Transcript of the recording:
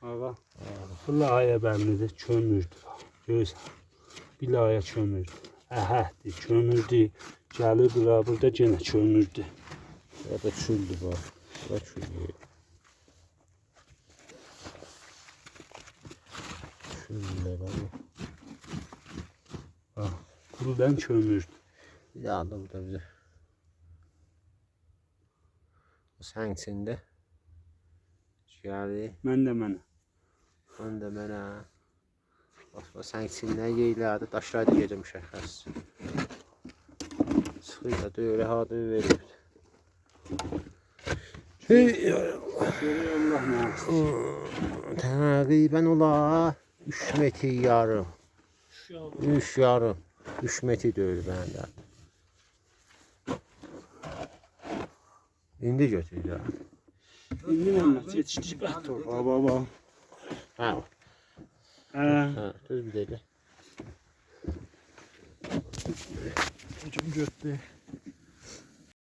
Ağa. Bu laya bəllidir, çömürdü. Göz. Bir laya çömürdü. Əhəhdi, çömürdü. Gəlir bura, burada yenə çömürdü. Burada çüldü bak. Burada çüldü. Çüldü bak. Bax, buradan çömürdü. Bir daha da burada bize. Sen içinde. Geldi. Mən də mənə. Mən də mənə. Bax, sən içindən yeylərdi, daşlar da gecə müşəxəs. Sıxıyı da döyülə, ha döyülə. Hey Allah nə? Təqribən ola 3 metr yarım. 3 yarım. 3 metr döyülür məndə. İndi götür ya. İndi Məmməd yetişdik bəh torpağa, baba. Hə. Hə, düz bir dəqiqə. Hücum götdü.